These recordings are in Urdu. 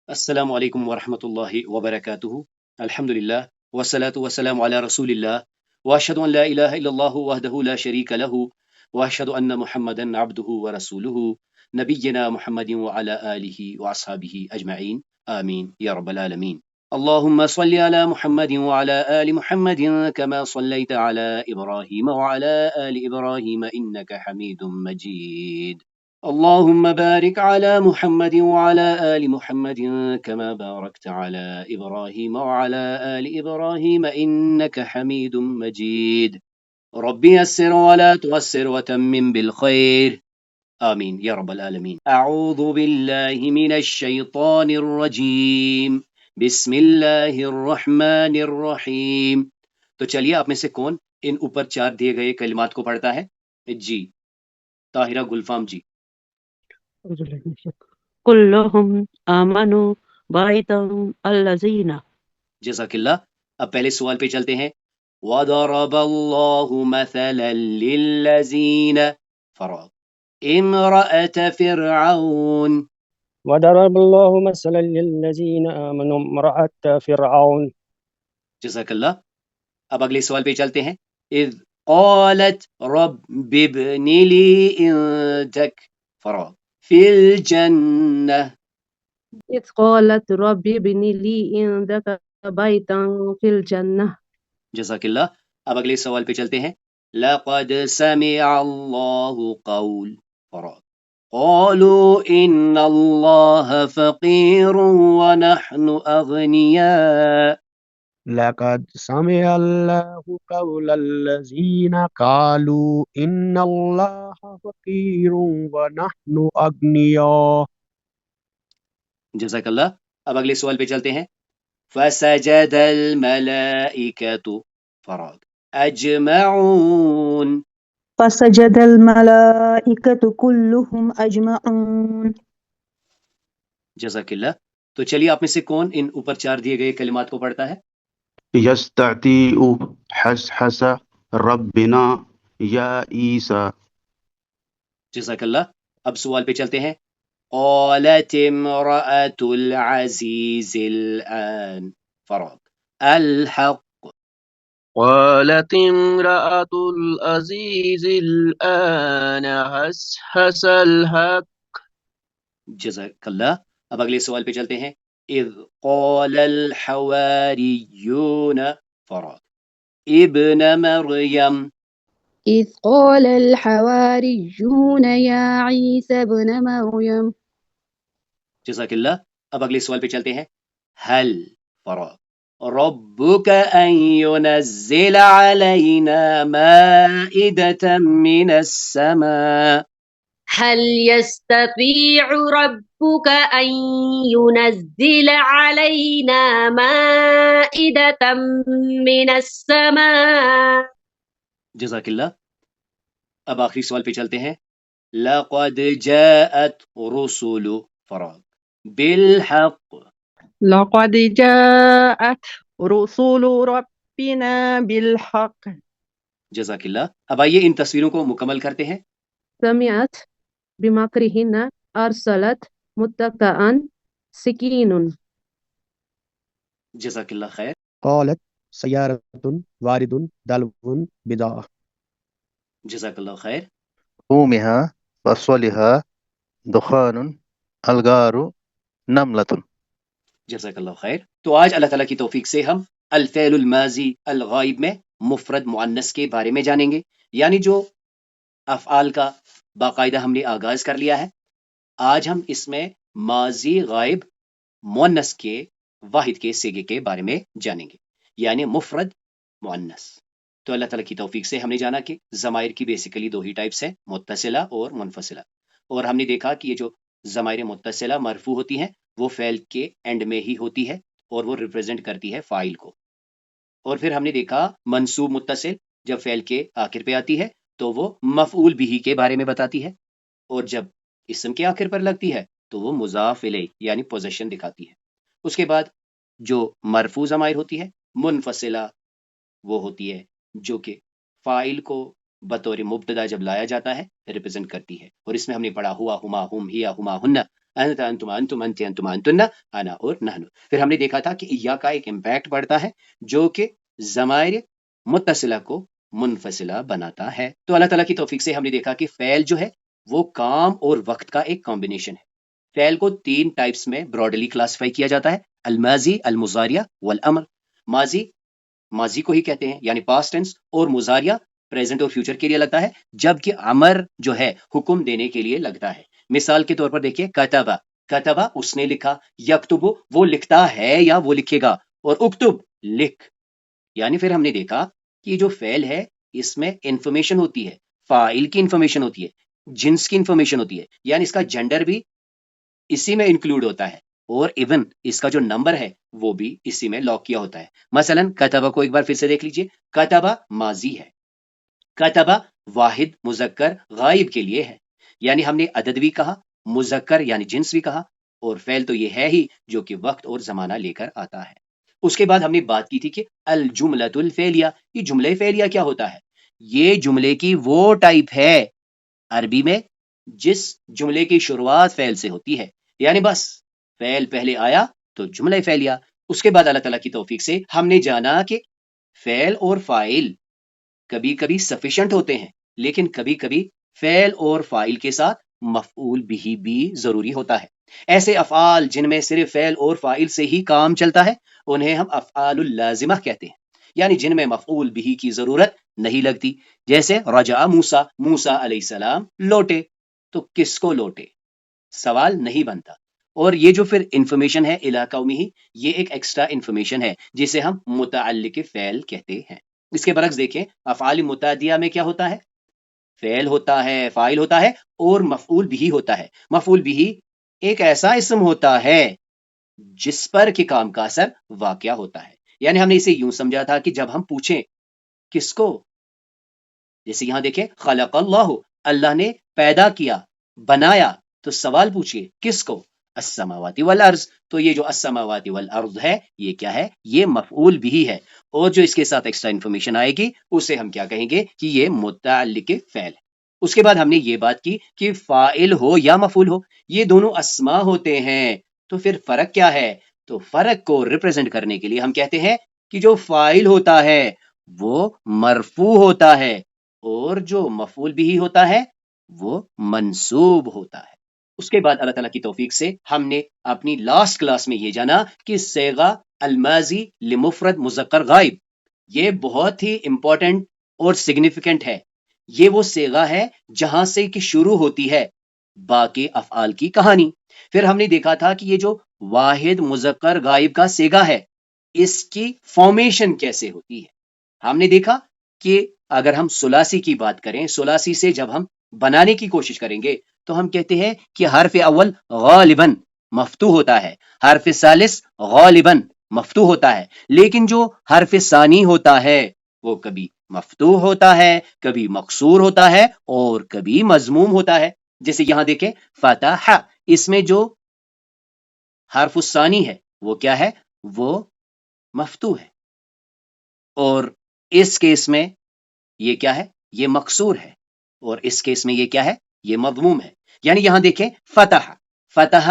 السلام علیکم ورحمۃ اللہ وبرکاتہ۔ الحمد للہ والصلاة والسلام علی رسول اللہ واشهد ان لا الہ الا اللہ وحدہ لا شریک لہ واشهد ان محمدا عبدہ ورسولہ نبینا محمد وعلی آلہ واصحابہ اجمعین آمین یا رب العالمین۔ اللهم صل على محمد وعلى آل محمد كما صليت على إبراهيم وعلى آل إبراهيم إنك حميد مجيد. اللهم بارك على محمد وعلى آل محمد كما باركت على إبراهيم وعلى آل إبراهيم إنك حميد مجيد. رب يسر ولا تعسر وتمم بالخير آمين يا رب العالمين. أعوذ بالله من الشيطان الرجيم بسم اللہ الرحمن الرحیم۔ تو چلیے آپ میں سے کون ان اوپر چار دیے گئے کلمات کو پڑھتا ہے؟ جی طاہرہ گلفام جی۔ کلہم آمنوا بائتا الذین۔ جزاک اللہ۔ اب پہلے سوال پہ چلتے ہیں۔ وَضَرَبَ اللَّهُ مَثَلًا لِلَّذِينَ فرغ امرأة فرعون۔ وضرب الله مثلا للذين آمنوا امرأة فرعون۔ جزاک اللہ۔ اب اگلے سوال پہ چلتے ہیں۔ اذ قالت رب ابن لی عندك فرغ فی الجنہ۔ اذ قالت رب ابن لی عندك بیتا فی الجنہ۔ جزاک اللہ۔ اب اگلے سوال پہ چلتے ہیں۔ لقد سمع اللہ قول فرغ قالوا ان اللہ فقیر ونحن اغنیاء۔ لقد سمع الله قول الذين قالوا إن الله فقير ونحن أغنياء۔ جزاک اللہ۔ اب اگلے سوال پہ چلتے ہیں۔ فسجد الملائکۃ فرغ اجمعون۔ فسجد الملائکۃ کلہم اجمعون۔ جزاک اللہ۔ تو چلیے آپ میں سے کون ان اوپر چار دیے گئے کلمات کو پڑھتا ہے؟ یستعطیع حسحس ربنا یا عیسیٰ۔ جزاک اللہ۔ اب سوال پہ چلتے ہیں۔ قالت امرأة العزیز الآن فرغ الحق۔ قالت امرأة العزيز الآن حسحس الحق۔ جزاک اللہ۔ اب اگلے سوال پہ چلتے ہیں۔ اذ قال الحواریون فرغ ابن مریم۔ إذ قال الحواريون يا عيسى ابن مريم۔ جزاک اللہ۔ اب اگلے سوال پہ چلتے ہیں۔ هل فرغ ربك أن ينزل علينا مائدة من السماء۔ هل يستطيع ربك أن ينزل علينا مائدة من السماء؟ جزاک اللہ۔ اب آخری سوال پہ چلتے ہیں۔ لقد جاءت رسل فرغ بالحق۔ لقد جاءت رسول ربنا بالحق۔ جزاک اللہ۔ اب آئیے ان تصویروں کو مکمل کرتے ہیں۔ سمعت بمکرہن ارسلت متکئا سکین۔ جزاک اللہ خیر۔ قالت سيارة وارد دلو بضاعة۔ جزاک اللہ خیر۔ قومها فصلها دخان الغار نملة۔ جزاک اللہ خیر۔ تو آج اللہ تعالیٰ کی توفیق سے ہم الفعل الماضی الغائب میں مفرد مؤنث کے بارے میں جانیں گے، یعنی جو افعال کا باقاعدہ ہم نے آغاز کر لیا ہے۔ آج ہم اس میں ماضی غائب مؤنث کے واحد کے صیغے کے بارے میں جانیں گے، یعنی مفرد مؤنث۔ تو اللہ تعالیٰ کی توفیق سے ہم نے جانا کہ ضمائر کی بیسیکلی دو ہی ٹائپس ہیں، متصلہ اور منفصلہ، اور ہم نے دیکھا کہ یہ جو ضمائر متصلہ مرفوع ہوتی ہیں وہ فعل کے اینڈ میں ہی ہوتی ہے اور وہ ریپرزینٹ کرتی ہے فاعل کو، اور پھر ہم نے دیکھا منصوب متصل جب فعل کے آخر پہ آتی ہے تو وہ مفعول بھی کے بارے میں بتاتی ہے، اور جب اسم کے آخر پر لگتی ہے تو وہ مضاف الیہ یعنی پوزیشن دکھاتی ہے۔ اس کے بعد جو مرفوع ضمائر ہوتی ہے منفصلہ وہ ہوتی ہے جو کہ فاعل کو بطور مبتدا جب لایا جاتا ہے ریپرزینٹ کرتی ہے، اور اس میں ہم نے پڑھا ہوا، ہما، ہم، ہیا، ہما، ہن، انت انتم انتم انت انتم انتن انا اور نحن. پھر ہم نے دیکھا تھا کہ یا کا ایک امپیکٹ پڑتا ہے جو کہ ضمائر متصلہ کو منفصلہ بناتا ہے. تو اللہ تعالیٰ کی توفیق سے ہم نے دیکھا کہ فعل جو ہے وہ کام اور وقت کا ایک کمبینیشن ہے. فعل کو 3 ٹائپس میں براڈلی کلاسیفائی کیا جاتا ہے: الماضی، المضارع والامر. ماضی کو ہی کہتے ہیں یعنی پاسٹ ٹینس، اور مضارع پریزنٹ اور فیوچر کے لیے لگتا ہے، جبکہ امر جو ہے حکم دینے کے لیے لگتا ہے. مثال کے طور پر دیکھیے کتبہ، کتبہ اس نے لکھا، یکتب وہ لکھتا ہے یا وہ لکھے گا، اور اکتب لکھ. یعنی پھر ہم نے دیکھا کہ یہ جو فعل ہے اس میں انفارمیشن ہوتی ہے، فاعل کی انفارمیشن ہوتی ہے، جنس کی انفارمیشن ہوتی ہے، یعنی اس کا جینڈر بھی اسی میں انکلوڈ ہوتا ہے، اور ایون اس کا جو نمبر ہے وہ بھی اسی میں لاک کیا ہوتا ہے. مثلا کتبہ کو ایک بار پھر سے دیکھ لیجئے، کتبہ ماضی ہے، کتبہ واحد مذکر غائب کے لیے ہے، یعنی ہم نے عدد بھی کہا، مذکر یعنی جنس بھی کہا، اور فعل تو یہ ہے ہی جو کہ وقت اور زمانہ لے کر آتا ہے. اس کے بعد ہم نے بات کی تھی کہ الجملۃ الفعلیہ، یہ جملہ فعلیہ کیا ہوتا ہے؟ یہ جملے کی وہ ٹائپ ہے عربی میں جس جملے کی شروعات فعل سے ہوتی ہے، یعنی بس فعل پہلے آیا تو جملہ فعلیہ. اس کے بعد اللہ تعالیٰ کی توفیق سے ہم نے جانا کہ فعل اور فاعل کبھی کبھی سفیشینٹ ہوتے ہیں، لیکن کبھی کبھی فعل اور فاعل کے ساتھ مفعول بھی ضروری ہوتا ہے. ایسے افعال جن میں صرف فعل اور فاعل سے ہی کام چلتا ہے انہیں ہم افعال اللازمہ کہتے ہیں، یعنی جن میں مفعول بھی کی ضرورت نہیں لگتی. جیسے رجع موسیٰ، موسیٰ علیہ السلام لوٹے، تو کس کو لوٹے سوال نہیں بنتا. اور یہ جو پھر انفارمیشن ہے الی قومہ، یہ ایک ایکسٹرا انفارمیشن ہے جسے ہم متعلق فعل کہتے ہیں. اس کے برعکس دیکھیں افعال متعدیہ میں کیا ہوتا ہے؟ فعل ہوتا ہے، فاعل ہوتا ہے، اور مفعول بھی ہوتا ہے. مفعول بھی ایک ایسا اسم ہوتا ہے جس پر کہ کام کا اثر واقع ہوتا ہے. یعنی ہم نے اسے یوں سمجھا تھا کہ جب ہم پوچھیں کس کو، جیسے یہاں دیکھیں خلق اللہ، اللہ نے پیدا کیا، بنایا، تو سوال پوچھئے کس کو؟ السماوات والارض. تو یہ جو السماوات والارض ہے یہ کیا ہے؟ یہ مفعول بھی ہے، اور جو اس کے ساتھ ایکسٹرا انفارمیشن آئے گی اسے ہم کیا کہیں گے کہ یہ متعلق فعل ہے. اس کے بعد ہم نے یہ بات کی کہ فاعل ہو یا مفعول ہو یہ دونوں اسما ہوتے ہیں، تو پھر فرق کیا ہے؟ تو فرق کو ریپرزینٹ کرنے کے لیے ہم کہتے ہیں کہ جو فاعل ہوتا ہے وہ مرفوع ہوتا ہے، اور جو مفعول بھی ہوتا ہے وہ منصوب ہوتا ہے. اس کے بعد اللہ تعالیٰ کی توفیق سے ہم نے اپنی لاسٹ کلاس میں یہ جانا کہ صیغہ الماضی لمفرد مذکر غائب یہ بہت ہی امپورٹنٹ اور سگنیفیکنٹ ہے. یہ وہ صیغہ ہے جہاں سے کہ شروع ہوتی ہے باقی افعال کی کہانی. پھر ہم نے دیکھا تھا کہ یہ جو واحد مذکر غائب کا صیغہ ہے اس کی فارمیشن کیسے ہوتی ہے. ہم نے دیکھا کہ اگر ہم ثلاثی کی بات کریں، ثلاثی سے جب ہم بنانے کی کوشش کریں گے تو ہم کہتے ہیں کہ حرف اول غالباً مفتوح ہوتا ہے، حرف ثالث غالباً مفتوح ہوتا ہے، لیکن جو حرف ثانی ہوتا ہے وہ کبھی مفتوح ہوتا ہے، کبھی مکسور ہوتا ہے، اور کبھی مضموم ہوتا ہے. جیسے یہاں دیکھیں فتح، اس میں جو حرف الثانی ہے وہ کیا ہے؟ وہ مفتوح ہے، اور اس کیس میں یہ کیا ہے؟ یہ مکسور ہے، اور اس کیس میں یہ کیا ہے؟ یہ مضموم ہے. یعنی یہاں دیکھیں فتح، فتح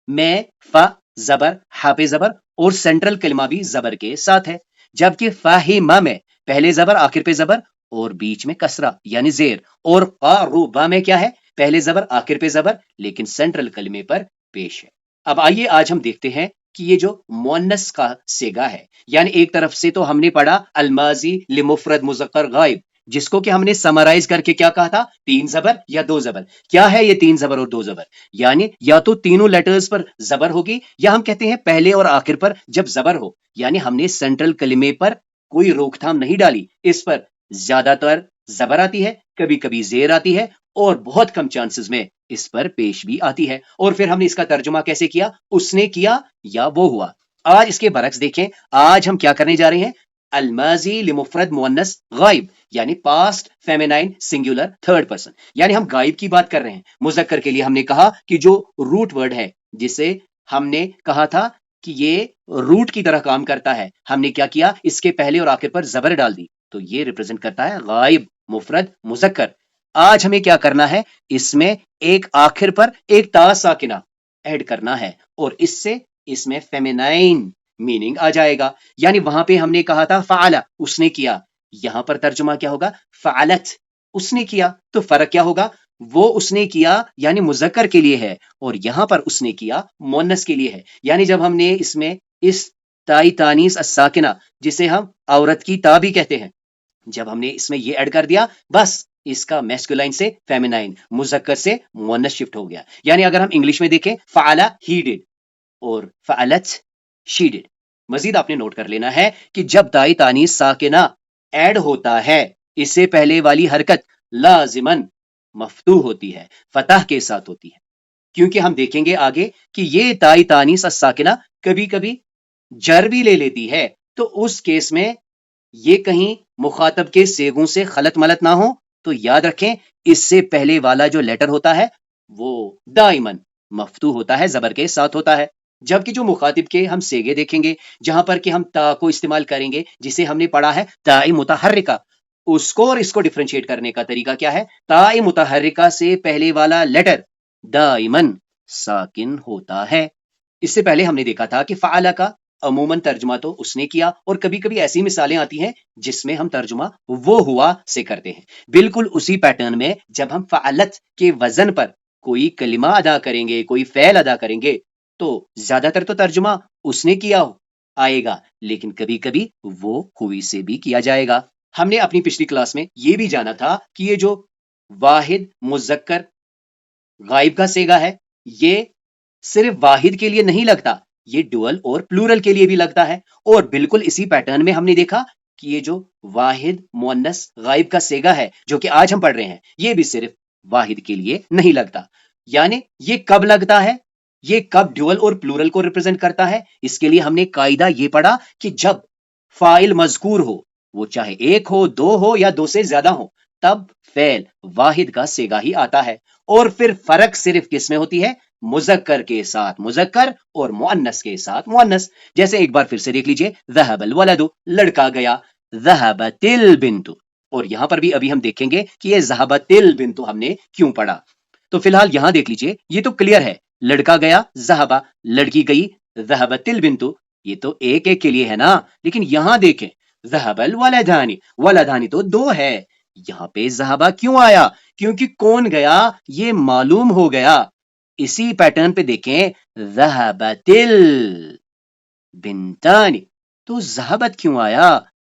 میں ف زبر، ح پہ زبر، اور سینٹرل کلمہ بھی زبر کے ساتھ ہے، جبکہ فہم میں پہلے زبر آخر پہ زبر اور بیچ میں کسرہ یعنی زیر، اور قاروبہ میں کیا ہے؟ پہلے زبر آخر پہ زبر لیکن سینٹرل کلمے پر پیش ہے. اب آئیے آج ہم دیکھتے ہیں کہ یہ جو مؤنث کا صیغہ ہے، یعنی ایک طرف سے تو ہم نے پڑھا الماضی لمفرد مذکر غائب جس کو کہ ہم نے سمرائز کر کے کیا کہا تھا؟ 3 زبر یا 2 زبر. کیا ہے یہ 3 زبر اور 2 زبر؟ یعنی یا تو تینوں لیٹرز پر زبر ہوگی، یا ہم کہتے ہیں پہلے اور آخر پر جب زبر ہو، یعنی ہم نے سینٹرل کلمے پر کوئی روک تھام نہیں ڈالی، اس پر زیادہ تر زبر آتی ہے، کبھی کبھی زیر آتی ہے، اور بہت کم چانسز میں اس پر پیش بھی آتی ہے. اور پھر ہم نے اس کا ترجمہ کیسے کیا؟ اس نے کیا یا وہ ہوا. آج اس کے برعکس دیکھیں، آج ہم کیا کرنے جا رہے ہیں؟ الماضی لمفرد مؤنث غائب یعنی پاسٹ فیمینائن سنگولر تھرڈ پرسن، یعنی ہم غائب کی بات کر رہے ہیں. مذکر کے لیے ہم نے کہا کہ جو روٹ ورڈ ہے جسے ہم نے کہا تھا کہ یہ روٹ کی طرح کام کرتا ہے، ہم نے کیا کیا؟ اس کے پہلے اور آخر پر زبر ڈال دی، تو یہ ریپرزینٹ کرتا ہے غائب مفرد مذکر. آج ہمیں کیا کرنا ہے؟ اس میں ایک آخر پر ایک تا ساکنہ ایڈ کرنا ہے اور اس سے اس میں فیمینائن میننگ آ جائے گا. یعنی وہاں پہ ہم نے کہا تھا فعل اس نے کیا، یہاں پر ترجمہ کیا ہوگا فعلت اس نے کیا. تو فرق کیا ہوگا؟ وہ اس نے کیا یعنی مذکر کے لیے ہے اور یہاں پر اس نے کیا مؤنث کے لیے ہے. یعنی جب ہم نے اس میں اس تائی تانیث الساکنہ جسے ہم عورت کی تا بھی کہتے ہیں، جب ہم نے اس میں یہ ایڈ کر دیا بس اس کا میسکولائن سے فیمینائن، مذکر سے مؤنث شفٹ ہو گیا. یعنی اگر ہم انگلش میں دیکھیں فعل ہی ڈڈ اور فعلت شی ڈڈ. مزید آپ نے نوٹ کر لینا ہے کہ جب تائی تانیث ساکنہ ایڈ ہوتا ہے اس سے پہلے والی حرکت لازماً مفتوح ہوتی ہے، فتح کے ساتھ ہوتی ہے، کیونکہ ہم دیکھیں گے آگے کہ یہ تائی تانیث الساکنہ کبھی کبھی جر بھی لے لیتی ہے. تو اس کیس میں یہ کہیں مخاطب کے سیغوں سے خلط ملط نہ ہو تو یاد رکھیں اس سے پہلے والا جو لیٹر ہوتا ہے وہ دائماً مفتوح ہوتا ہے، زبر کے ساتھ ہوتا ہے. جبکہ جو مخاطب کے ہم سیغے دیکھیں گے جہاں پر کہ ہم تا کو استعمال کریں گے جسے ہم نے پڑھا ہے تاء متحرکہ، اس کو اور اس کو ڈفرینشیٹ کرنے کا طریقہ کیا ہے؟ تاء متحرکہ سے پہلے والا لیٹر دائماً ساکن ہوتا ہے. اس سے پہلے ہم نے دیکھا تھا کہ فعل کا عموماً ترجمہ تو اس نے کیا اور کبھی کبھی ایسی مثالیں آتی ہیں جس میں ہم ترجمہ وہ ہوا سے کرتے ہیں. بالکل اسی پیٹرن میں جب ہم فعلت کے وزن پر کوئی کلمہ ادا کریں گے، کوئی فعل ادا کریں گے تو زیادہ تر تو ترجمہ اس نے کیا آئے گا، لیکن کبھی کبھی وہ ہوئی سے بھی کیا جائے گا. ہم نے اپنی پچھلی کلاس میں یہ بھی جانا تھا کہ یہ جو واحد مذکر غائب کا سیگا ہے یہ صرف واحد کے لیے نہیں لگتا، یہ ڈوئل اور پلورل کے لیے بھی لگتا ہے. اور بالکل اسی پیٹرن میں ہم نے دیکھا کہ یہ جو واحد مؤنث غائب کا سیگا ہے جو کہ آج ہم پڑھ رہے ہیں یہ بھی صرف واحد کے لیے نہیں لگتا. یعنی یہ کب لگتا ہے، یہ کب ڈوئل اور پلورل کو ریپرزینٹ کرتا ہے؟ اس کے لیے ہم نے قاعدہ یہ پڑھا کہ جب فاعل مذکور ہو، وہ چاہے ایک ہو، دو ہو یا دو سے زیادہ ہو، تب فعل واحد کا سیگا ہی آتا ہے. اور پھر فرق صرف کس میں ہوتی ہے؟ مذکر کے ساتھ مذکر اور مؤنث کے ساتھ مؤنث. جیسے ایک بار پھر سے دیکھ لیجئے ذهب الولد لڑکا گیا، ذهبت البنت. اور یہاں پر بھی ابھی ہم دیکھیں گے کہ یہ ذهبت البنت ہم نے کیوں پڑھا. تو فی الحال یہاں دیکھ لیجئے یہ تو کلیئر ہے، لڑکا گیا ذهب، لڑکی گئی ذهبت البنت، یہ تو ایک ایک کے لیے ہے نا. لیکن یہاں دیکھیں ذهب الولدان، ولدان تو دو ہے، یہاں پہ ذهب کیوں آیا؟ کیونکہ کون گیا یہ معلوم ہو گیا. اسی پیٹرن پہ دیکھیں ذهبت البنتان، تو ذهبت کیوں آیا؟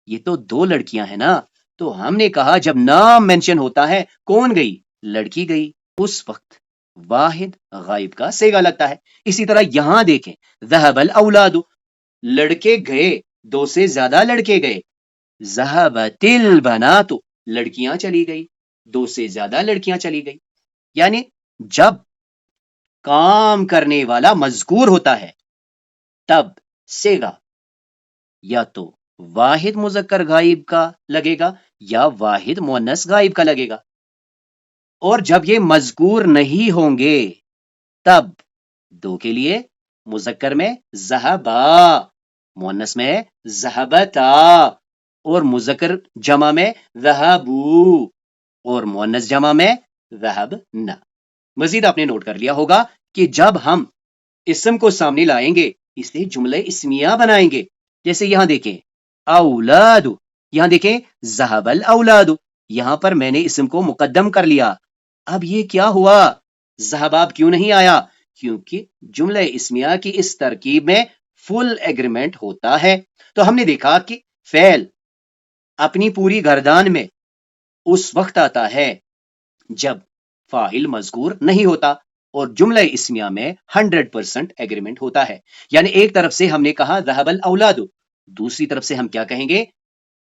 یہ تو دو لڑکیاں ہیں نا. تو ہم نے کہا جب نام مینشن ہوتا ہے کون گئی؟ لڑکی گئی، اس وقت واحد غائب کا سیگا لگتا ہے. اسی طرح یہاں دیکھیں ذهب الاولاد، لڑکے گئے، دو سے زیادہ لڑکے گئے. ذهبت البنات، لڑکیاں چلی گئی، دو سے زیادہ لڑکیاں چلی گئی. یعنی جب کام کرنے والا مذکور ہوتا ہے تب سیگا یا تو واحد مذکر غائب کا لگے گا یا واحد مؤنث غائب کا لگے گا. اور جب یہ مذکور نہیں ہوں گے تب دو کے لیے مذکر میں ذهبا، مؤنث میں ذهبتا، اور مذکر جمع میں ذهبوا اور مؤنث جمع میں ذهبنا. مزید آپ نے نوٹ کر لیا ہوگا کہ جب ہم اسم کو سامنے لائیں گے اسے جملہ اسمیہ بنائیں گے. جیسے یہاں دیکھیں اولاد، یہاں دیکھیں ذهب الاولاد، یہاں پر میں نے اسم کو مقدم کر لیا. اب یہ کیا ہوا؟ ذهب اب کیوں نہیں آیا؟ کیونکہ جملہ اسمیہ کی اس ترکیب میں فل ایگریمنٹ ہوتا ہے. تو ہم نے دیکھا کہ فعل اپنی پوری گردان میں اس وقت آتا ہے جب فاعل مذکور نہیں ہوتا اور جملہ اسمیہ میں 100% ایگریمنٹ ہوتا ہے. یعنی ایک طرف سے ہم نے کہا ذهب الاولاد، دوسری طرف سے ہم کیا کہیں گے؟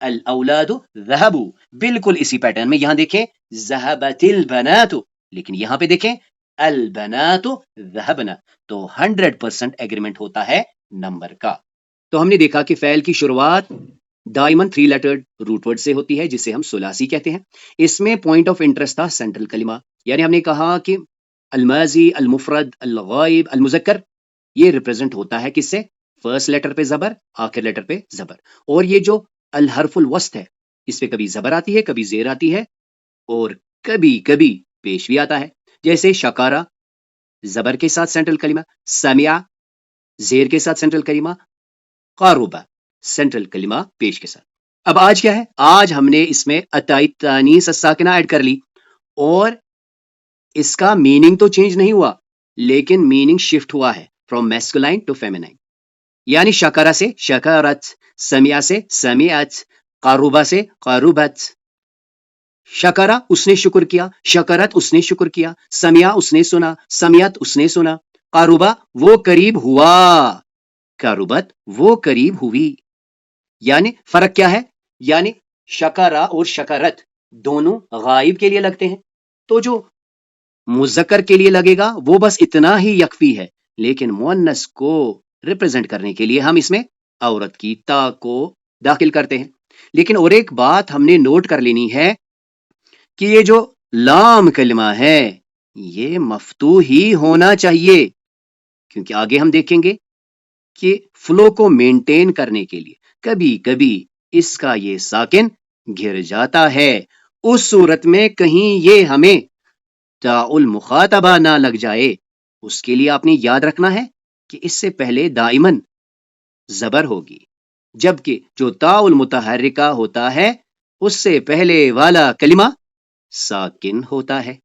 الاولاد ذهبوا. بالکل اسی پیٹرن میں یہاں دیکھیں ذهبت البنات، لیکن یہاں پہ دیکھیں البنات ذهبنا. تو 100% ایگریمنٹ ہوتا ہے نمبر کا. تو ہم نے دیکھا کہ فعل کی شروعات دائماً 3 لیٹرڈ روٹ ورڈ سے ہوتی ہے جسے ہم ثلاثی کہتے ہیں. اس میں پوائنٹ آف انٹرسٹ تھا سینٹرل کلمہ. یعنی ہم نے کہا کہ الماضی، المفرد، الغائب، المذکر یہ ریپرزینٹ ہوتا ہے کس سے؟ فرسٹ لیٹر پہ زبر، آخر لیٹر پہ زبر. اور یہ جو الحرف الوسط ہے اس پہ کبھی زبر آتی ہے، کبھی زیر آتی ہے اور کبھی کبھی پیش بھی آتا ہے. جیسے شکارا زبر کے ساتھ سینٹرل کلمہ، سمع زیر کے ساتھ سینٹرل کلمہ، قاربہ سینٹرل کلمہ پیش کے ساتھ۔ اب آج کیا ہے؟ آج ہم نے اس میں اتائی تانیث الساکنہ ایڈ کر لی، اور اس کا میننگ تو چینج نہیں ہوا، لیکن میننگ شفٹ ہوا ہے فرام میسکولائن ٹو فیمینائن، یعنی شکرہ سے شکرت، سمع سے سمعت، قاربہ سے قاربت۔ شکرہ اس نے شکر کیا، شکرت اس نے شکر کیا، سمع اس نے سنا، سمعت اس نے سنا، قاربہ وہ قریب ہوا، قاربت وہ قریب ہوئی۔ یعنی فرق کیا ہے؟ یعنی شکرہ اور شکرت دونوں غائب کے لیے لگتے ہیں، تو جو مذکر کے لیے لگے گا وہ بس اتنا ہی یکفی ہے، لیکن مؤنث کو ریپرزینٹ کرنے کے لیے ہم اس میں عورت کی تا کو داخل کرتے ہیں۔ لیکن اور ایک بات ہم نے نوٹ کر لینی ہے کہ یہ جو لام کلمہ ہے یہ مفتوح ہی ہونا چاہیے، کیونکہ آگے ہم دیکھیں گے کہ فلو کو مینٹین کرنے کے لیے کبھی کبھی اس کا یہ ساکن گر جاتا ہے، اس صورت میں کہیں یہ ہمیں تا المخاطبہ نہ لگ جائے، اس کے لیے آپ نے یاد رکھنا ہے کہ اس سے پہلے دائماً زبر ہوگی، جبکہ جو تا المتحرکہ ہوتا ہے اس سے پہلے والا کلمہ ساکن ہوتا ہے۔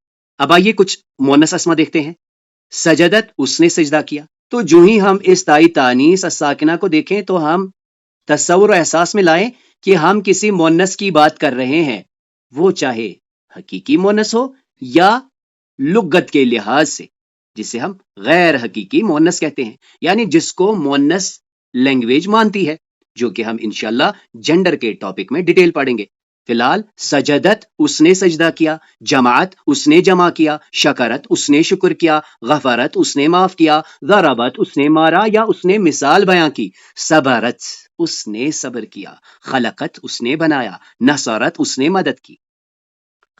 اب آئیے کچھ مؤنث اسما دیکھتے ہیں۔ سجدت اس نے سجدہ کیا، تو جو ہی ہم اس تائی تانیث الساکنہ کو دیکھیں تو ہم تصور و احساس میں لائیں کہ ہم کسی مؤنث کی بات کر رہے ہیں، وہ چاہے حقیقی مؤنث ہو یا لغت کے لحاظ سے جسے ہم غیر حقیقی مؤنث کہتے ہیں، یعنی جس کو مؤنث لینگویج مانتی ہے، جو کہ ہم انشاءاللہ جنڈر کے ٹاپک میں ڈیٹیل پڑھیں گے۔ فی الحال سجدت اس نے سجدہ کیا، جماعت اس نے جمع کیا، شکرت اس نے شکر کیا، غفرت اس نے معاف کیا، ضربت اس نے مارا یا اس نے مثال بیان کی، صبرت اس نے صبر کیا، خلقت اس نے بنایا، نصرت اس نے مدد کی،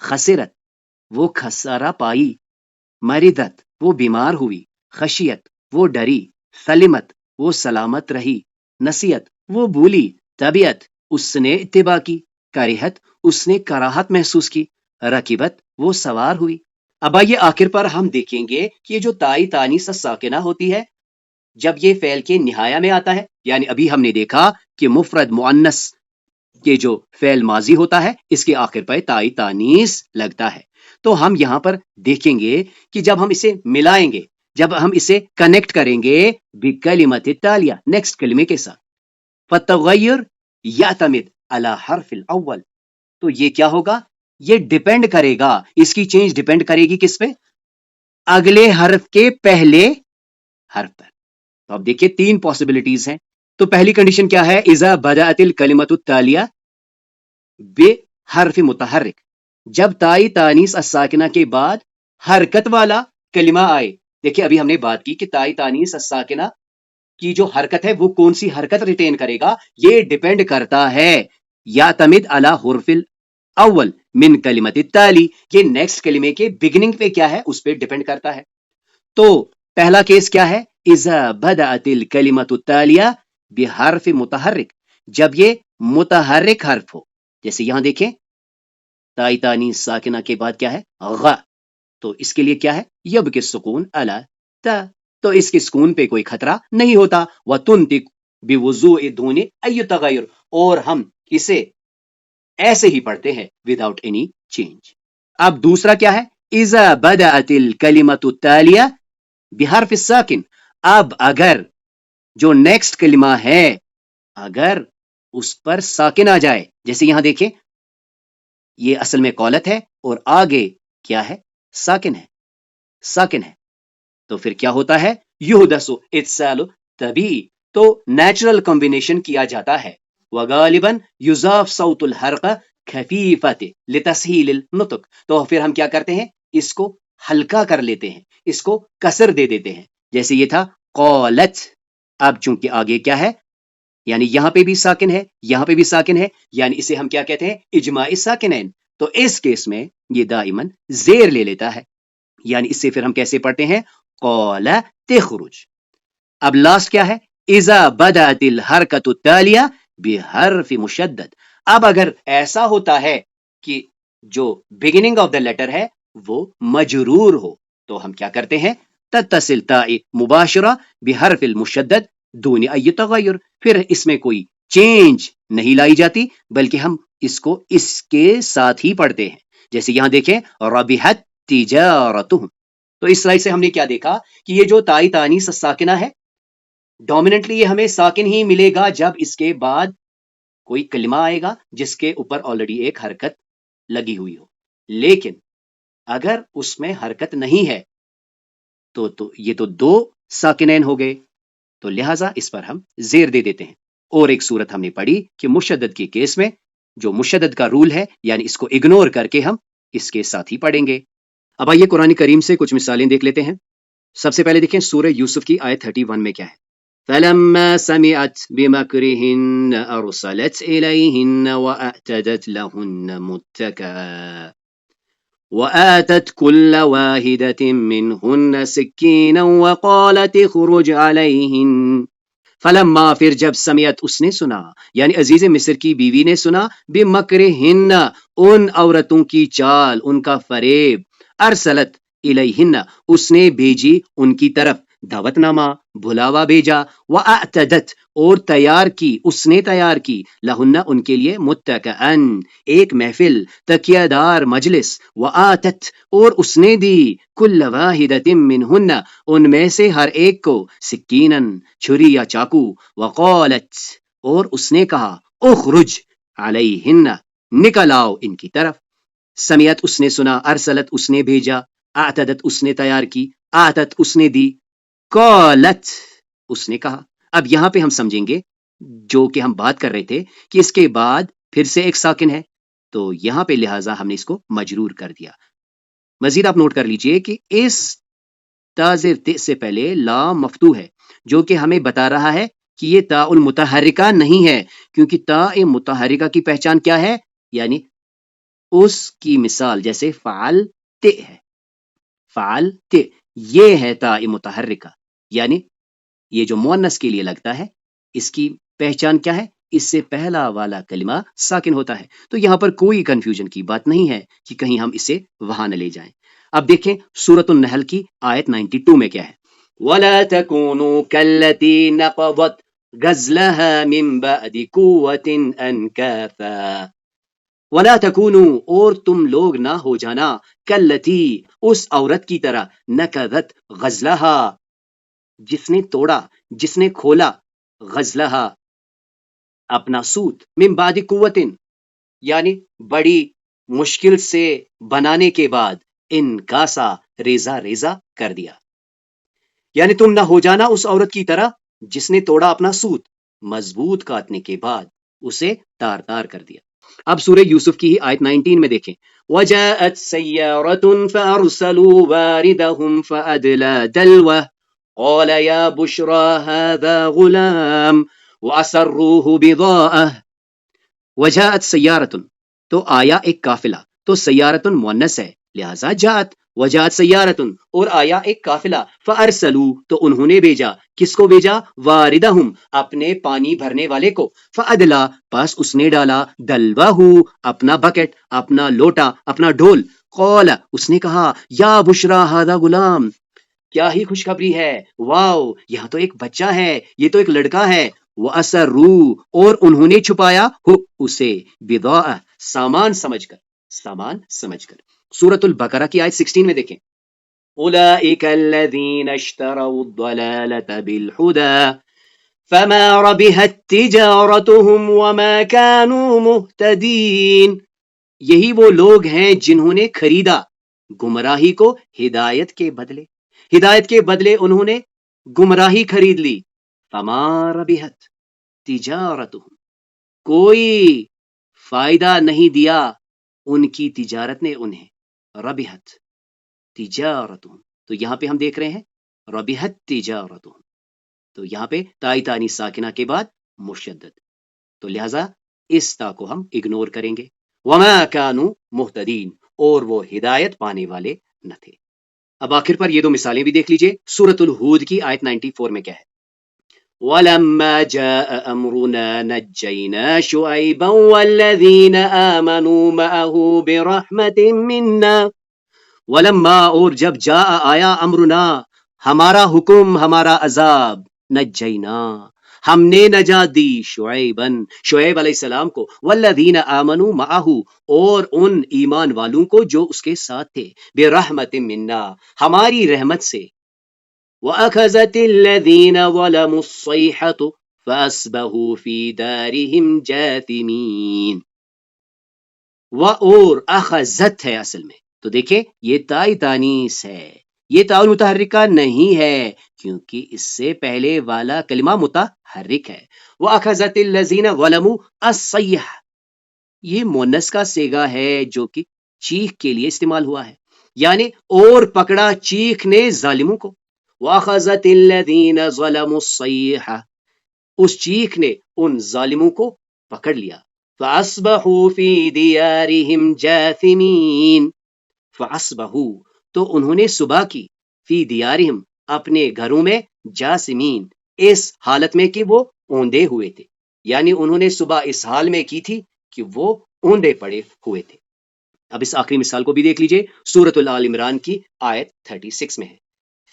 خسرت وہ خسارہ پائی، مریضت وہ بیمار ہوئی، خشیت وہ ڈری، سلمت وہ سلامت رہی، نسیت وہ بھولی، طبیعت اس نے اتباع کی، کریحت اس نے کراہت محسوس کی، رکیبت وہ سوار ہوئی۔ اب آئیے آخر پر ہم دیکھیں گے کہ یہ جو تائی تانیث الساکنہ ہوتی ہے جب یہ فعل کے نہایا میں آتا ہے، یعنی ابھی ہم نے دیکھا کہ مفرد مؤنث کے جو فعل ماضی ہوتا ہے اس کے آخر پر تائی تانیث لگتا ہے، تو ہم یہاں پر دیکھیں گے کہ جب ہم اسے ملائیں گے، جب ہم اسے کنیکٹ کریں گے بکلمۃ التالیہ نیکسٹ کلمے کے ساتھ، فتغیر یعتمد علی حرف الاول، تو یہ کیا ہوگا؟ یہ ڈیپینڈ کرے گا، اس کی چینج ڈیپینڈ کرے گی کس پہ؟ اگلے حرف کے پہلے حرف پر۔ تو اب دیکھیے تین پاسبلٹیز ہیں۔ تو پہلی کنڈیشن کیا ہے؟ اذا بدأت الکلمۃ التالیہ بحرف متحرک، جب تائی تانیث الساکنہ کے بعد حرکت والا کلمہ آئے۔ دیکھیے ابھی ہم نے بات کی کہ تائی تانیث الساکنہ کی جو حرکت ہے وہ کون سی حرکت ریٹین کرے گا، یہ ڈیپینڈ کرتا ہے یعتمد علی حرف الاول من کلمۃ التالی، یہ نیکسٹ کلمے کے بگننگ پہ کیا ہے اس پہ ڈیپینڈ کرتا ہے۔ تو پہلا کیس کیا ہے؟ اذا بدأت الکلمۃ التالیہ بحرف متحرک، جب یہ متحرک حرف ہو، جیسے یہاں دیکھیں تائی تانیث ساکنہ کے بعد کیا ہے؟ غ، تو اس کے لیے کیا ہے؟ یبقی السکون علی تا، تو اس کے سکون پہ کوئی خطرہ نہیں ہوتا، وتنطق بوضوء دون ای تغیر، اور ہم اسے ایسے ہی پڑھتے ہیں وداؤٹ اینی چینج۔ اب دوسرا کیا ہے؟ اذا بدأت الکلمۃ التالیہ بحرف الساکن، اب اگر جو نیکسٹ کلمہ ہے اگر اس پر ساکن آ جائے، جیسے یہاں دیکھیں یہ اصل میں قولت ہے اور آگے کیا ہے؟ ساکن ہے، ساکن ہے، تو پھر کیا ہوتا ہے؟ یحدث اتصال طبیعی، تو نیچرل کمبینیشن کیا جاتا ہے، وغالباً یضاف صوت الحرقہ خفیفۃ لتسہیل النطق، تو پھر ہم کیا کرتے ہیں؟ اس کو ہلکا کر لیتے ہیں، اس کو کسر دے دیتے ہیں، جیسے یہ تھا قولت، اب چونکہ آگے کیا ہے؟ یعنی یہاں پہ بھی ساکن ہے، یہاں پہ بھی ساکن ہے، یعنی اسے ہم کیا کہتے ہیں؟ اجماع ساکنین، تو اس کیس میں یہ دائماً زیر لے لیتا ہے، یعنی اس سے پھر ہم کیسے پڑھتے ہیں؟ قول تخرج۔ اب لاسٹ کیا ہے؟ اذا بدأت الحرکۃ التالیہ بحرف مشدد، اب اگر ایسا ہوتا ہے کہ جو بگننگ آف دا لیٹر ہے وہ مجرور ہو، تو ہم کیا کرتے ہیں؟ تتصل تاء مباشرہ بحرف المشدد دون ای تغیر، پھر اس میں کوئی چینج نہیں لائی جاتی بلکہ ہم اس کو اس کے ساتھ ہی پڑھتے ہیں. جیسے یہاں دیکھیں ربحت تجارتہم، تو اس سلائڈ سے ہم نے کیا دیکھا کہ یہ جو تائی تانیث ساکنہ ہے ڈومیننٹلی یہ ہمیں ساکن ہی ملے گا جب اس کے بعد کوئی کلمہ آئے گا جس کے اوپر آلریڈی ایک حرکت لگی ہوئی ہو. لیکن اگر اس میں حرکت نہیں ہے تو یہ تو دو ساکنین ہو گئے، تو لہٰذا اس پر ہم زیر دے دیتے ہیں. اور ایک صورت ہم نے پڑھی کہ مشدد کے کیس میں جو مشدد کا رول ہے یعنی اس کو اگنور کر کے ہم اس کے ساتھ ہی پڑھیں گے. اب آئیے قرآن کریم سے کچھ مثالیں دیکھ لیتے ہیں. سب سے پہلے دیکھیں سورہ یوسف کی آیت 31 میں کیا ہے. فَلَمَّا سَمِعَتْ بِمَكْرِهِنَّ أَرْسَلَتْ إِلَيْهِنَّ وَأَعْتَدَتْ لَهُنَّ مُتَّكَأً وَآتَتْ كُلَّ وَاحِدَةٍ مِّنْهُنَّ سِكِّينًا وَقَالَتِ اخْرُجْ عَلَيْهِنَّ فلما، پھر جب سمیت اس نے سنا یعنی عزیز مصر کی بیوی نے سنا بمکرہن ان عورتوں کی چال، ان کا فریب، ارسلت الیہن اس نے بھیجی ان کی طرف دعوت نامہ، بھلاوا بھیجا، واعتدت اور تیار کی، اس نے تیار کی، لہن ان کے لیے متکئن ایک محفل، تکیہ دار مجلس، وآتت اور اس نے دی کل واحدۃ منہن ان میں سے ہر ایک کو، سکینن چھری یا چاقو، وقالت اور اس نے کہا، اخرج علیہن نکل آؤ ان کی طرف. سمیت اس نے سنا، ارسلت اس نے بھیجا، اعتدت اس نے تیار کی، آتت اس نے دی، قالت اس نے کہا. اب یہاں پہ ہم سمجھیں گے جو کہ ہم بات کر رہے تھے کہ اس کے بعد پھر سے ایک ساکن ہے، تو یہاں پہ لہٰذا ہم نے اس کو مجرور کر دیا. مزید آپ نوٹ کر لیجئے کہ اس تازر ت سے پہلے لام مفتوح ہے جو کہ ہمیں بتا رہا ہے کہ یہ تا المتحرکہ نہیں ہے، کیونکہ تا متحرکہ کی پہچان کیا ہے؟ یعنی اس کی مثال جیسے فعل ت ہے، فعل ت یہ ہے تا متحرکہ، یعنی یہ جو مؤنث کے لیے لگتا ہے اس کی پہچان کیا ہے؟ اس سے پہلا والا کلمہ ساکن ہوتا ہے. تو یہاں پر کوئی کنفیوژن کی بات نہیں ہے کہ کہیں ہم اسے وہاں نہ لے جائیں. اب دیکھیں سورۃ النحل کی آیت 92 میں کیا ہے. وَلَا تَكُونُوا كَالَّتِي نَقَضَتْ غَزْلَهَا مِن بَعْدِ قُوَّةٍ أَنْكَاثًا وَلَا تَكُونُوا اور تم لوگ نہ ہو جانا، کَالَّتِی اس عورت کی طرح، نَقَضَتْ غَزْلَهَا جس نے توڑا، جس نے کھولا، غزلہا اپنا سوت، من بعد قوتن یعنی بڑی مشکل سے بنانے کے بعد، انکاسا ریزہ ریزہ کر دیا. یعنی تم نہ ہو جانا اس عورت کی طرح جس نے توڑا اپنا سوت، مضبوط کاٹنے کے بعد اسے تار تار کر دیا. اب سورہ یوسف کی ہی آیت 19 میں دیکھیں. وَجَاءَتْ سَيَّارَةٌ فَأَرْسَلُوا وَارِدَهُمْ فَأَدْلَىٰ دَلْوَهُ قال يا بشرى هذا غلام وأسروه بضاعة وجاءت سیارۃ تو آیا ایک قافلہ، تو سیارۃ مؤنث ہے لہذا جاءت، وجاءت سیارۃ اور آیا ایک قافلہ، فارسلوا تو انہوں نے بھیجا، کس کو بھیجا؟ واردہم اپنے پانی بھرنے والے کو، فادلا پس اس نے ڈالا، دلوہ اپنا بکٹ، اپنا لوٹا، اپنا ڈھول، قال اس نے کہا، یا بشرى هذا غلام کیا ہی خوشخبری ہے، واو یہاں تو ایک بچہ ہے، یہ تو ایک لڑکا ہے. وَأَسَرُّوا اور انہوں نے چھپایا ہو اسے، بِضَاعَةً سامان سمجھ کر، سامان سمجھ کر. سورۃ البقرہ کی آیت 16 میں دیکھیں. أُولَٰئِكَ الَّذِينَ اشْتَرَوُا الضَّلَالَةَ بِالْهُدَىٰ فَمَا رَبِحَتْ تِجَارَتُهُمْ وَمَا كَانُوا مُهْتَدِينَ یہی وہ لوگ ہیں جنہوں نے خریدا گمراہی کو ہدایت کے بدلے، ہدایت کے بدلے انہوں نے گمراہی خرید لی. فما ربحت تجارتہم کوئی فائدہ نہیں دیا ان کی تجارت نے انہیں، ربحت تجارتہم تو یہاں پہ ہم دیکھ رہے ہیں ربحت تجارتہم، تو یہاں پہ تائی تانی ساکنہ کے بعد مشدد، تو لہٰذا اس تا کو ہم اگنور کریں گے. وما کانوا مہتدین اور وہ ہدایت پانے والے نہ تھے. اب آخر پر یہ دو مثالیں بھی دیکھ لیجئے. سورۃ الہود کی آیت 94 میں کیا ہے. وَلَمَّا جَاءَ أَمْرُنَا نَجَّيْنَا شُعَيْبًا وَالَّذِينَ آمَنُوا مَعَهُ بِرَحْمَةٍ مِنَّا وَلَمَّا اور جب جاء آیا امرنا ہمارا حکم ہمارا عذاب، نجینا ہم نے نجات دی شعیب علیہ السلام کو، والذین آمنوا معہ اور ان ایمان والوں کو جو اس کے ساتھ تھے، برحمت منا ہماری رحمت سے، وَأَخَذَتِ الَّذِينَ ظَلَمُوا الصَّيْحَةُ فَأَصْبَحُوا فِي دَارِهِمْ جَاثِمِينَ۔ اور اخذت ہے اصل میں، تو دیکھیں یہ تائی تانیس ہے، یہ تاء متحرکہ نہیں ہے کیونکہ اس سے پہلے والا کلمہ متحرک ہے۔ وَأَخَذَتِ الَّذِينَ ظَلَمُوا الصَّيْحَةُ یہ مونس کا صیغہ ہے جو کہ چیخ کے لیے استعمال ہوا ہے، یعنی اور پکڑا چیخ نے ظالموں کو، وَأَخَذَتِ الَّذِينَ ظَلَمُوا الصَّيْحَةُ اس چیخ نے ان ظالموں کو پکڑ لیا، فَأَصْبَحُوا فِي دِيَارِهِمْ جَاثِمِينَ فَأَصْبَحُوا تو انہوں نے صبح کی، فی دیارہم اپنے گھروں میں، جاسمین اس حالت میں کہ وہ اوندے ہوئے تھے، یعنی انہوں نے صبح اس حال میں کی تھی کہ وہ اوندے پڑے ہوئے تھے۔ اب اس آخری مثال کو بھی دیکھ لیجئے، سورۃ آل عمران کی آیت 36 میں ہے،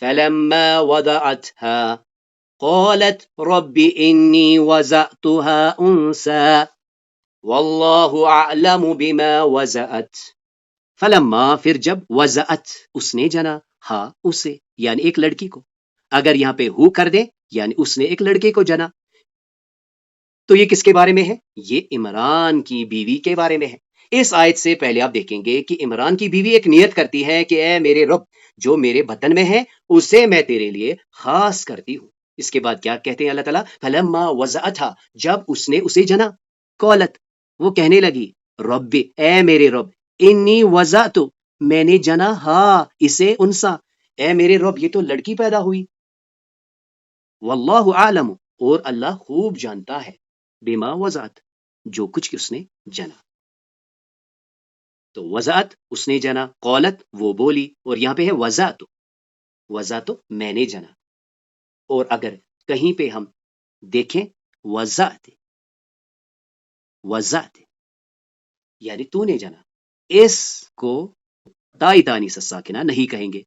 فَلَمَّا وَضَعَتْهَا قَالَتْ رَبِّ إِنِّي وَضَعْتُهَا أُنثَىٰ وَاللَّهُ أَعْلَمُ بِمَا وَضَعَتْ فلما پھر جب وضعت اس نے جنا، ہاں اسے یعنی ایک لڑکی کو، اگر یہاں پہ ہو کر دیں یعنی اس نے ایک لڑکے کو جنا، تو یہ کس کے بارے میں ہے؟ یہ عمران کی بیوی کے بارے میں ہے۔ اس آیت سے پہلے آپ دیکھیں گے کہ عمران کی بیوی ایک نیت کرتی ہے کہ اے میرے رب جو میرے بطن میں ہے اسے میں تیرے لیے خاص کرتی ہوں۔ اس کے بعد کیا کہتے ہیں اللہ تعالیٰ؟ فلما وضعتھا جب اس نے اسے جنا، قالت وہ کہنے لگی، رب اے میرے رب، انی وضعت میں نے جنا ہاں اسے انسا، اے میرے رب یہ تو لڑکی پیدا ہوئی، واللہ عالم اور اللہ خوب جانتا ہے، بما وضعت جو کچھ اس نے جنا۔ تو وضعت اس نے جنا، قالت وہ بولی، اور یہاں پہ ہے وضعت میں نے جنا، اور اگر کہیں پہ ہم دیکھیں وضعت یعنی تو نے جنا، اس کو تائی تانیث الساکنہ نہیں کہیں گے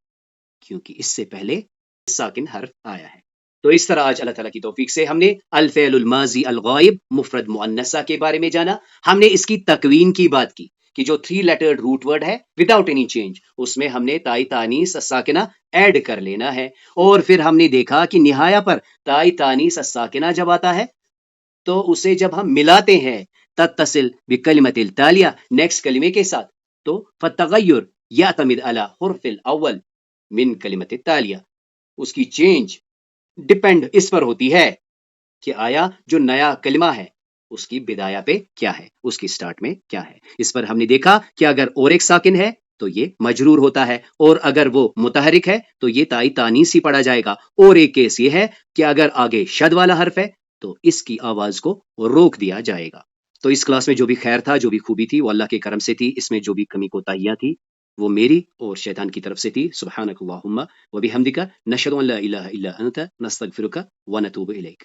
کیونکہ اس سے پہلے ساکن حرف آیا ہے۔ تو اس طرح آج اللہ تعالیٰ کی توفیق سے ہم نے الفعل الماضی الغائب مفرد مؤنثہ کے بارے میں جانا، ہم نے اس کی تکوین کی بات کی کہ جو 3 لیٹرڈ روٹ ورڈ ہے وداؤٹ اینی چینج، اس میں ہم نے تائی تانیث الساکنہ ایڈ کر لینا ہے، اور پھر ہم نے دیکھا کہ نہایہ پر تائی تانیث الساکنہ جب آتا ہے تو اسے جب ہم ملاتے ہیں تتصل بکلمت التالیہ نیکسٹ کلمے کے ساتھ، تو فتغیر یعتمد علی حرف الاول من کلمت التالیہ، اس کی چینج ڈیپینڈ اس پر ہوتی ہے کہ آیا جو نیا کلمہ ہے اس کی بدایہ پہ کیا ہے، اس کی سٹارٹ میں کیا ہے۔ اس پر ہم نے دیکھا کہ اگر اور ایک ساکن ہے تو یہ مجرور ہوتا ہے، اور اگر وہ متحرک ہے تو یہ تائی تانیث ہی پڑھا جائے گا، اور ایک کیس یہ ہے کہ اگر آگے شد والا حرف ہے تو اس کی آواز کو روک دیا جائے گا۔ تو اس کلاس میں جو بھی خیر تھا، جو بھی خوبی تھی، وہ اللہ کے کرم سے تھی، اس میں جو بھی کمی کوتاہیاں تھی وہ میری اور شیطان کی طرف سے تھی۔ سبحانک اللہم و بحمدک، نشہد ان لا الہ الا انت، نستغفرک و نتوب الیک۔